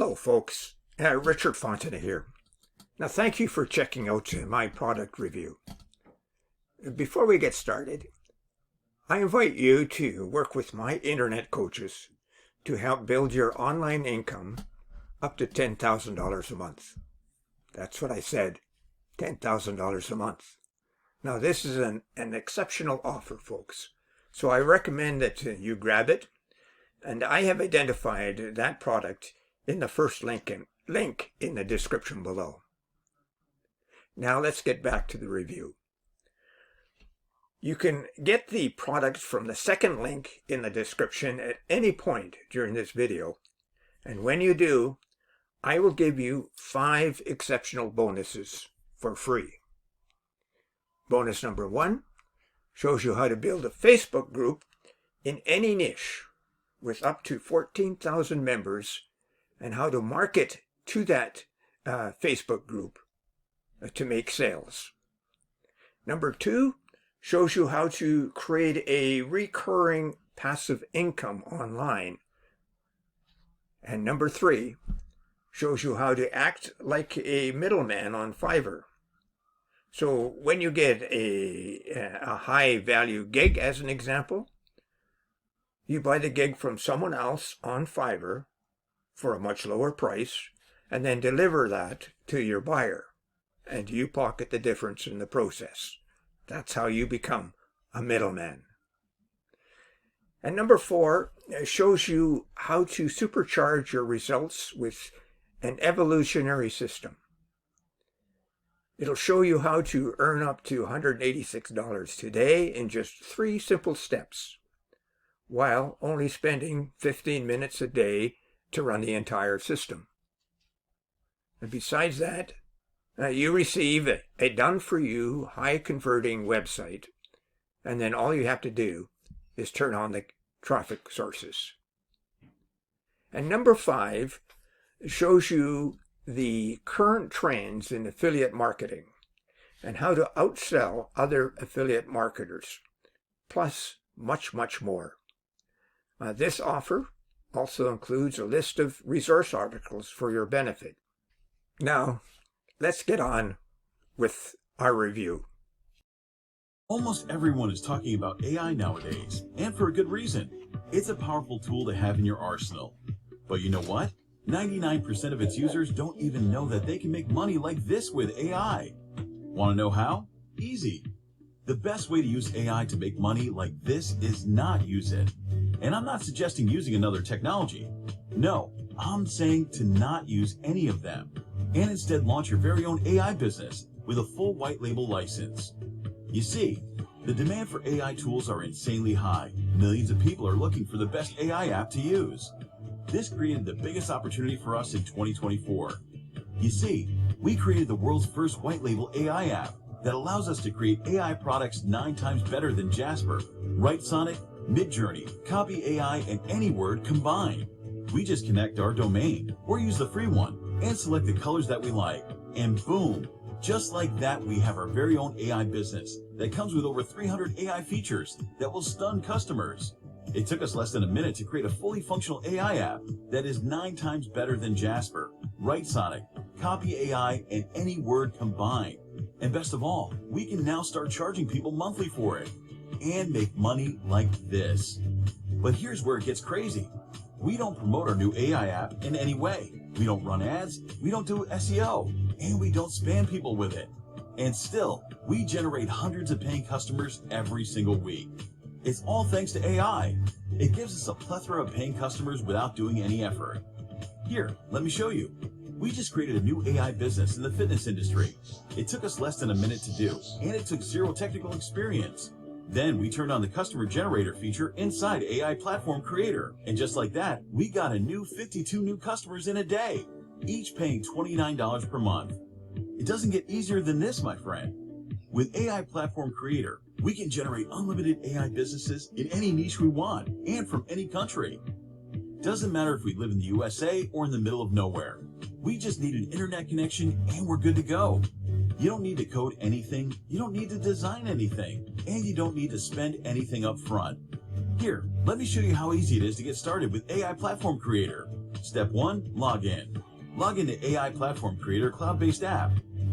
Hello folks, Richard Fontaine here. Now thank you for checking out my product review. Before we get started, I invite you to work with my internet coaches to help build your online income up to $10,000 a month. That's what I said, $10,000 a month. Now this is an exceptional offer, folks, so I recommend that you grab it, and I have identified that product in the first link in the description below. Now let's get back to the review. You can get the product from the second link in the description at any point during this video, and when you do, I will give you 5 exceptional bonuses for free. Bonus number 1 shows you how to build a Facebook group in any niche with up to 14,000 members and how to market to that Facebook group to make sales. Number 2 shows you how to create a recurring passive income online. And number 3 shows you how to act like a middleman on Fiverr. So when you get a high value gig, as an example, you buy the gig from someone else on Fiverr for a much lower price, and then deliver that to your buyer, and you pocket the difference in the process. That's how you become a middleman. And number 4 shows you how to supercharge your results with an evolutionary system. It'll show you how to earn up to $186 today in just 3 simple steps, while only spending 15 minutes a day to run the entire system. And besides that, you receive a done-for-you, high-converting website, and then all you have to do is turn on the traffic sources. And number 5 shows you the current trends in affiliate marketing and how to outsell other affiliate marketers, plus much, much more. This offer also includes a list of resource articles for your benefit. Now, let's get on with our review. Almost everyone is talking about AI nowadays, and for a good reason. It's a powerful tool to have in your arsenal. But you know what? 99% of its users don't even know that they can make money like this with AI. Want to know how? Easy. The best way to use AI to make money like this is not use it. And I'm not suggesting using another technology. No, I'm saying to not use any of them, and instead launch your very own AI business with a full white label license. You see, the demand for AI tools are insanely high. Millions of people are looking for the best AI app to use. This created the biggest opportunity for us in 2024. You see, we created the world's first white label AI app that allows us to create AI products 9 times better than Jasper, Writesonic, Midjourney, Copy AI, and AnyWord combined. We just connect our domain or use the free one and select the colors that we like, and boom, just like that, we have our very own AI business that comes with over 300 AI features that will stun customers. It took us less than a minute to create a fully functional AI app that is 9 times better than Jasper, Writesonic, Copy AI, and AnyWord combined. And best of all, we can now start charging people monthly for it and make money like this. But here's where it gets crazy. We don't promote our new AI app in any way. We don't run ads, we don't do SEO, and we don't spam people with it. And still, we generate hundreds of paying customers every single week. It's all thanks to AI. It gives us a plethora of paying customers without doing any effort. Here, let me show you. We just created a new AI business in the fitness industry. It took us less than a minute to do, and it took 0 technical experience. Then we turned on the customer generator feature inside AI Platform Creator. And just like that, we got a new 52 new customers in a day, each paying $29 per month. It doesn't get easier than this, my friend. With AI Platform Creator, we can generate unlimited AI businesses in any niche we want and from any country. Doesn't matter if we live in the USA or in the middle of nowhere. We just need an internet connection and we're good to go. You don't need to code anything, you don't need to design anything, and you don't need to spend anything up front. Here, let me show you how easy it is to get started with AI Platform Creator. Step 1, log in. Log into AI Platform Creator cloud-based app.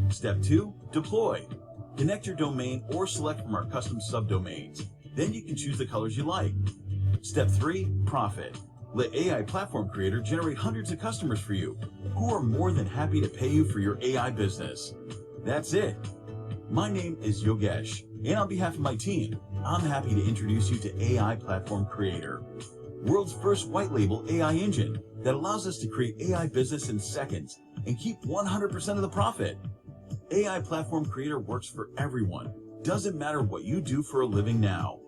Step 2, deploy. Connect your domain or select from our custom subdomains. Then you can choose the colors you like. Step 3, profit. Let AI Platform Creator generate hundreds of customers for you, who are more than happy to pay you for your AI business. That's it. My name is Yogesh, and on behalf of my team, I'm happy to introduce you to AI Platform Creator, world's first white label AI engine that allows us to create AI business in seconds and keep 100% of the profit. AI Platform Creator works for everyone. Doesn't matter what you do for a living now.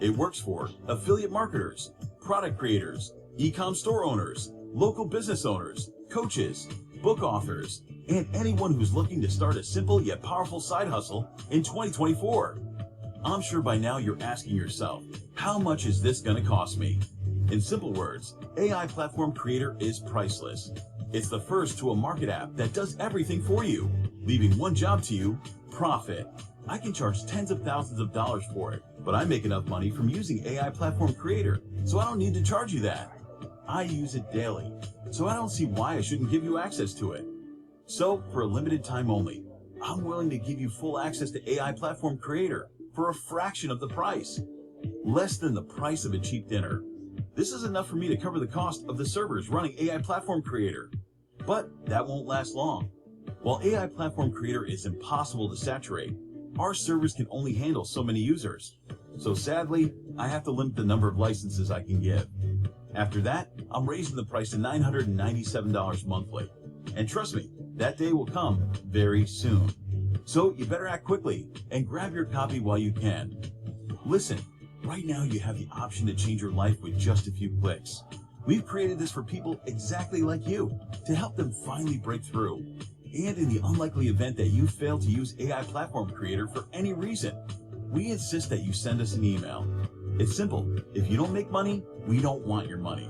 It works for affiliate marketers, product creators, e-com store owners, local business owners, coaches, book authors, and anyone who's looking to start a simple yet powerful side hustle in 2024. I'm sure by now you're asking yourself, how much is this going to cost me? In simple words, AI Platform Creator is priceless. It's the first to a market app that does everything for you, leaving one job to you: profit. I can charge tens of thousands of dollars for it, but I make enough money from using AI Platform Creator, so I don't need to charge you that. I use it daily, so I don't see why I shouldn't give you access to it. So, for a limited time only, I'm willing to give you full access to AI Platform Creator for a fraction of the price. Less than the price of a cheap dinner. This is enough for me to cover the cost of the servers running AI Platform Creator. But that won't last long. While AI Platform Creator is impossible to saturate, our servers can only handle so many users. So sadly, I have to limit the number of licenses I can give. After that, I'm raising the price to $997 monthly. And trust me, that day will come very soon. So you better act quickly and grab your copy while you can. Listen, right now you have the option to change your life with just a few clicks. We've created this for people exactly like you to help them finally break through. And in the unlikely event that you fail to use AI Platform Creator for any reason, we insist that you send us an email. It's simple. If you don't make money, we don't want your money.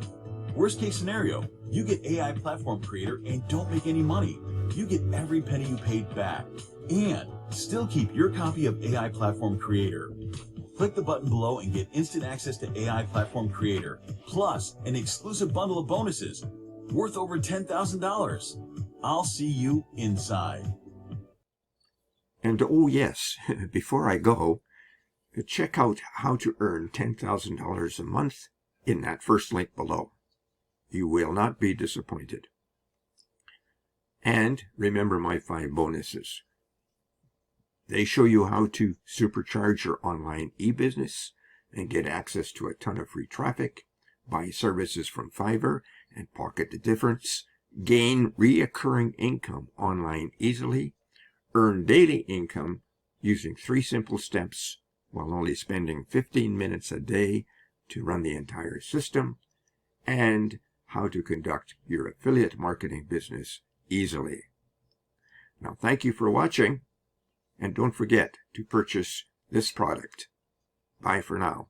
Worst case scenario, you get AI Platform Creator and don't make any money. You get every penny you paid back and still keep your copy of AI Platform Creator. Click the button below and get instant access to AI Platform Creator, plus an exclusive bundle of bonuses worth over $10,000. I'll see you inside. And oh yes, before I go, check out how to earn $10,000 a month in that first link below. You will not be disappointed. And remember my 5 bonuses. They show you how to supercharge your online e-business and get access to a ton of free traffic, buy services from Fiverr and pocket the difference, gain reoccurring income online easily, earn daily income using 3 simple steps while only spending 15 minutes a day to run the entire system, and how to conduct your affiliate marketing business easily. Now, thank you for watching, and don't forget to purchase this product. Bye for now.